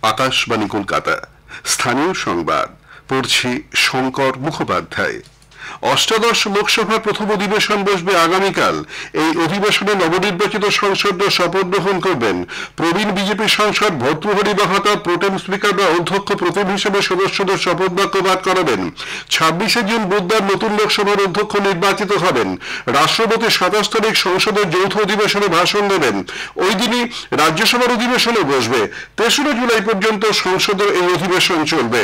আকাশবাণী কলকাতা, স্থানীয় সংবাদ পড়ছি শঙ্কর মুখোপাধ্যায়। অষ্টাদশ লোকসভার প্রথম অধিবেশন বসবে আগামীকাল। এই অধিবেশনে নবনির্বাচিত সংসদরা শপথ গ্রহণ করবেন। প্রবীণ বিজেপি সাংসদ ভর্তৃহরি মাহাতো প্রোটেম স্পিকার বা অধ্যক্ষ প্রথম হিসেবে সদস্যদের শপথ বাক্য পাঠ করাবেন। 26শে জুন বুধবার নতুন লোকসভার অধ্যক্ষ নির্বাচিত হবেন। রাষ্ট্রপতি 27 তারিখ সংসদের যৌথ অধিবেশনে ভাষণ দেবেন। ওই দিনই রাজ্যসভার অধিবেশনে বসবে। 3রা জুলাই পর্যন্ত সংসদের এই অধিবেশন চলবে।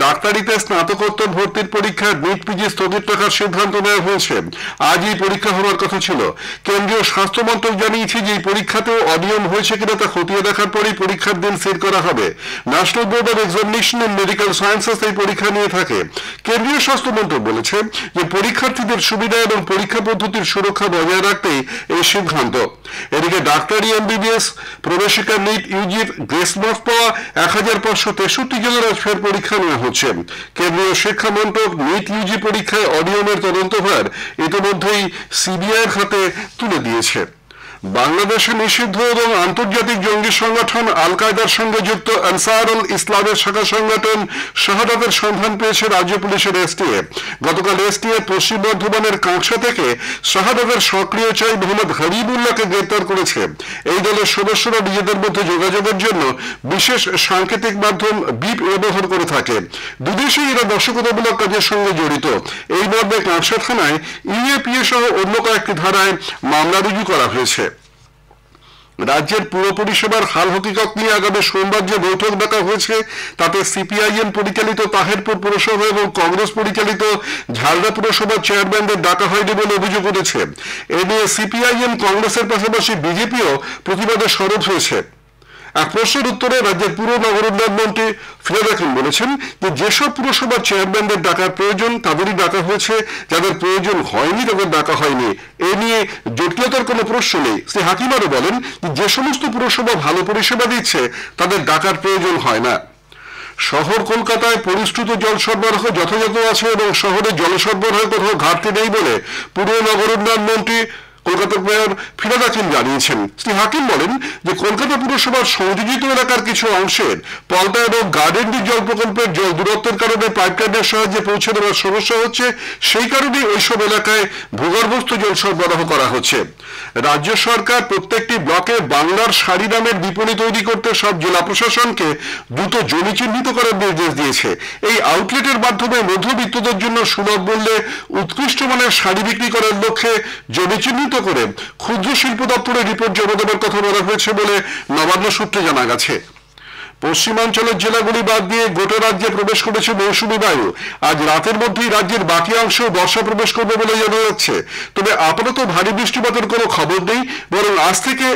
ডাক্তারিতে স্নাতকোত্তর ভর্তির পরীক্ষায় নিট পিজি স্থগিত রাখার সিদ্ধান্ত নেওয়া হয়েছে। আজ এই পরীক্ষা হওয়ার কথা ছিল। কেন্দ্রীয় স্বাস্থ্য মন্ত্রক জানিয়েছে যে এই পরীক্ষাতেও অনিয়ম হয়েছে কিনা তা খতিয়ে দেখার পরেই পরীক্ষার দিন স্থির করা হবে। National Board of Examination and Medical Sciences এই পরীক্ষা নিয়ে থাকে। কেন্দ্রীয় স্বাস্থ্য মন্ত্রক বলেছে যে পরীক্ষার্থীদের সুবিধা এবং পরীক্ষা পদ্ধতির সুরক্ষা বজায় রাখতেই এই সিদ্ধান্ত। এদিকে ডাক্তারি এমবিবিএস প্রবেশিকা নিট ইউজির গ্রেস মার্কস পাওয়া 1563 জনের আজ ফের পরীক্ষা নেওয়া হচ্ছে। কেন্দ্রীয় শিক্ষা মন্ত্রক নিট ইউজি পরীক্ষায় অনিয়মের তদন্তভার ইতিমধ্যেই সিবিআইয়ের হাতে তুলে দিয়েছে। বাংলাদেশে নিষিদ্ধ এবং আন্তর্জাতিক জঙ্গি সংগঠন আল কায়দার সঙ্গে যুক্ত আনসারুল ইসলামের শাখা সংগঠন শাহাদাতের সন্ধান পেয়েছে রাজ্য পুলিশের এসটিএফ। গতকাল এসটিএফ পশ্চিম বর্ধমানের কাঁকসা থেকে শাহাদাতের সক্রিয় চাই মোহাম্মদ হাবিবুল্লাহকে গ্রেপ্তার করেছে। এই দলের সদস্যরা নিজেদের মধ্যে যোগাযোগের জন্য বিশেষ সাংকেতিক মাধ্যম বিপ ব্যবহার করে থাকে। দুদেশেই এরা নাশকতামূলক কাজের সঙ্গে জড়িত। এই মর্মে কাঁকসা থানায় ইউএপিএ সহ অন্য কয়েকটি ধারায় মামলা রুজু করা হয়েছে। রাজ্যের পুর পরিষেবার হাল হকিকত নিয়ে আগামী সোমবার যে বৈঠক ডাকা হয়েছে তাতে সিপিআইএম পরিচালিত তাহেরপুর পুরসভা এবং কংগ্রেস পরিচালিত ঝালদা পুরসভার চেয়ারম্যানদের ডাকা হয়নি বলে অভিযোগ উঠেছে। এ নিয়ে সিপিআইএম কংগ্রেসের পাশাপাশি বিজেপিও প্রতিবাদে সরব হয়েছে। এক প্রশ্নের উত্তরে রাজ্যের পুর নগর উন্নয়ন মন্ত্রী ফিরহাদ হাকিম বলেছেন যে যেসব পুরসভার চেয়ারম্যানদের ডাকার প্রয়োজন তাদেরই ডাকা হয়েছে, যাদের প্রয়োজন হয়নি তাদের ডাকা হয়নি। এ নিয়ে জটিলতার কোনো প্রশ্ন নেই। শ্রী হাকিম আরও বলেন যে সমস্ত পুরসভা ভালো পরিষেবা দিচ্ছে তাদের ডাকার প্রয়োজন হয় না। শহর কলকাতায় পরিশ্রুত জল সরবরাহ যথাযথ আছে এবং শহরে জল সরবরাহের কোথাও ঘাটতি নেই বলে পুর নগর উন্নয়ন মন্ত্রী কলকাতার মেয়র ফিরহাদ হাকিম জানিয়েছেন। শ্রী হাকিম বলেন যে কলকাতা পুরসভার সংযোজিত এলাকার কিছু অংশের পলতা এবং গার্ডেনডি জল প্রকল্পের জল দূরত্বের কারণে পাইপলাইনের সাহায্যে পৌঁছে দেওয়ার সমস্যা হচ্ছে। সেই কারণেই ওইসব এলাকায় ভূগর্ভস্থ জল সরবরাহ করা হচ্ছে। রাজ্য সরকার প্রত্যেকটি ব্লকে বাংলার শাড়ি নামের বিপণী তৈরি করতে সব জেলা প্রশাসনকে দ্রুত জমি চিহ্নিত করার নির্দেশ দিয়েছে। এই আউটলেটের মাধ্যমে মধ্যবিত্তদের জন্য সুলভ মূল্যে উৎকৃষ্ট মানের শাড়ি বিক্রি করার লক্ষ্যে জমি চিহ্নিত করে ক্ষুদ্র শিল্প দপ্তরের রিপোর্ট জমা দেওয়ার কথা বলা হয়েছে বলে নবান্ন সূত্রে জানা গেছে। পশ্চিমাঞ্চলের জেলাগুলি বাদ দিয়ে গোটা রাজ্যে প্রবেশ করেছে মৌসুমী বায়ু। আজ রাতের মধ্যেই রাজ্যের বাকি অংশেও বর্ষা প্রবেশ করবে বলে জানা যাচ্ছে। তবে আপাতত ভারী বৃষ্টিপাতের কোনো খবর নেই, বরং আজ থেকে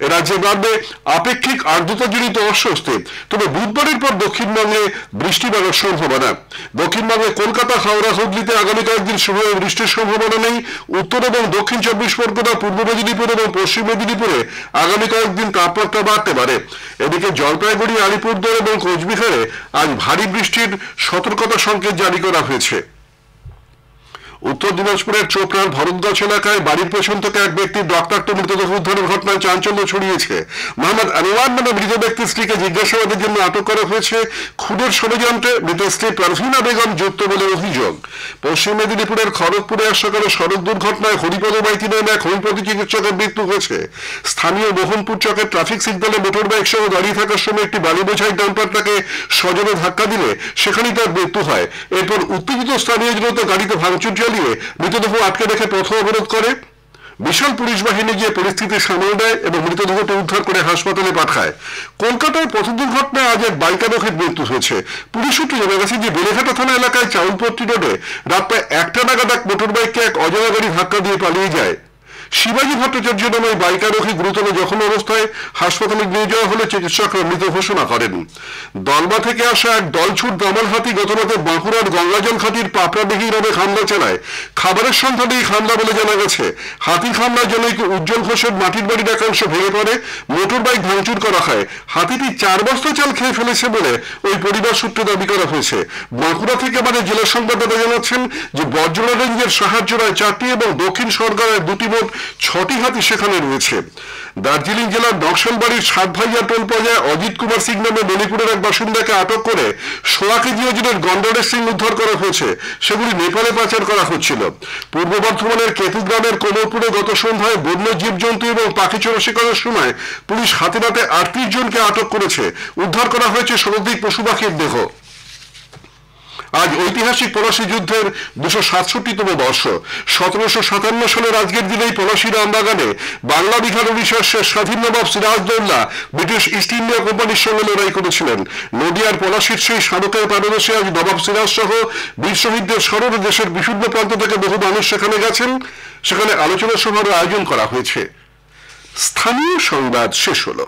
রাজ্যে বাড়বে আপেক্ষিক আর্দ্রতাজনিত অস্বস্তি। তবে বুধবারের পর দক্ষিণবঙ্গে বৃষ্টি বাড়ার সম্ভাবনা। দক্ষিণবঙ্গে কলকাতা, হাওড়া, হুগলিতে আগামী কয়েকদিন সেভাবে বৃষ্টির সম্ভাবনা নেই। উত্তর এবং দক্ষিণ 24 পরগনা, পূর্ব মেদিনীপুর এবং পশ্চিম মেদিনীপুরে আগামী কয়েকদিন তাপমাত্রা বাড়তে পারে। এদিকে জলপাইগুড়ি, আলিপুরদুয়ার এবং কোচবিহারে আজ ভারী বৃষ্টির সতর্কতা সংকেত জারি করা হয়েছে। উত্তর দিনাজপুরের চোপড়ার ভরতগঞ্জ এলাকায় বাড়ির পেছন থেকে এক ব্যক্তির রক্তাক্ত মৃতদেহ উদ্ধারের ঘটনায় চাঞ্চল্য ছড়িয়েছে। মোহাম্মদ আনোয়ার নামে মৃত ব্যক্তির স্ত্রীকে জিজ্ঞাসাবাদের জন্য আটক করা হয়েছে। খুনের ষড়যন্ত্রে মৃত স্ত্রী পারভিনা বেগম যুক্ত বলে অভিযোগ। পশ্চিম মেদিনীপুরের খড়গপুরে আজ সকালে সড়ক দুর্ঘটনায় হরিপদ মাইতি নামে এক হোমিওপ্যাথি চিকিৎসকের মৃত্যু হয়েছে। স্থানীয় মোহনপুর চকের ট্রাফিক সিগন্যালে মোটর বাইক সহ দাঁড়িয়ে থাকার সময় একটি বালি বোঝাই ডাম্পার তাকে সজোরে ধাক্কা দিলে সেখানেই তার মৃত্যু হয়। এরপর উত্তেজিত স্থানীয় জনতা গাড়িতে ভাঙচুর চালিয়ে মৃতদেহ আটকে রেখে পথ অবরোধ করে। বিশাল পুলিশ বাহিনী গিয়ে পরিস্থিতি সামাল দেয় এবং মৃতদেহটি উদ্ধার করে হাসপাতালে পাঠায়। কলকাতায় পথ দুর্ঘটনায় আজ এক বাইক আরোহীর মৃত্যু হয়েছে। পুলিশ সূত্রে জানা গেছে যে বেলেঘাটা থানা এলাকায় চাউলপট্টি রোডে রাত প্রায় 1টা নাগাদ এক মোটর বাইককে এক অজানা গাড়ি ধাক্কা দিয়ে পালিয়ে যায়। শিবাজী ভট্টাচার্য নামে বাইক আরোহী গুরুতর জখম অবস্থায় হাসপাতালে নিয়ে যাওয়া হলে চিকিৎসকরা মৃত ঘোষণা করেন। দলমা থেকে আসা এক দলছুট দামাল হাতি গতরাতে বাঁকুড়ার গঙ্গাজল ঘাটির পাপড়াডিহি গ্রামে হামলা চালায়। খাবারের সন্ধানেই হামলা বলে জানা গেছে। হাতির হামলার জনৈক উজ্জ্বল ঘোষের মাটির বাড়ির একাংশ ভেঙে পড়ে, মোটর বাইক ভাঙচুর করা হয়। হাতিটি 4 বস্তা চাল খেয়ে ফেলেছে বলে ওই পরিবার সূত্রে দাবি করা হয়েছে। বাঁকুড়া থেকে জেলা সংবাদদাতা জানাচ্ছেন যে বজ্রলা রেঞ্জের সাহায্য রায় 4টি এবং দক্ষিণ সরকারের 2টি মোট 6টি হাতি সেখানে রয়েছে। দার্জিলিং জেলার নকশালবাড়ির সাতভাইয়া টোল প্লাজায় অজিত কুমার সিং নামে মণিপুরের এক বাসিন্দাকে আটক করে 16 কেজি ওজনের গন্ডারের সিং উদ্ধার করা হয়েছে। সেগুলি নেপালে পাচার করা হচ্ছিল। পূর্ব বর্ধমানের কেতুগ্রামের কোমরপুরে গত সন্ধ্যায় বন্য জীবজন্তু এবং পাখি চোরা শিকারের সময় পুলিশ হাতেনাতে 38 জনকে আটক করেছে। উদ্ধার করা হয়েছে শতাধিক পশু পাখির দেহ। আজ ঐতিহাসিক পলাশী যুদ্ধের 267তম বর্ষ। 1757 সালের আজকের দিনেই পলাশীর আমবাগানে বাংলা বিহার উড়িষ্যার স্বাধীন নবাব সিরাজদৌল্লা ব্রিটিশ ইস্ট ইন্ডিয়া কোম্পানির সঙ্গে লড়াই করেছিলেন। নদিয়ার পলাশীর সেই স্মারকের পাদদেশে আজ নবাব সিরাজ সহ বীর শহীদদের স্মরণে দেশের বিভিন্ন প্রান্ত থেকে বহু মানুষ সেখানে গেছেন। সেখানে আলোচনা সভার আয়োজন করা হয়েছে। স্থানীয় সংবাদ শেষ হলো।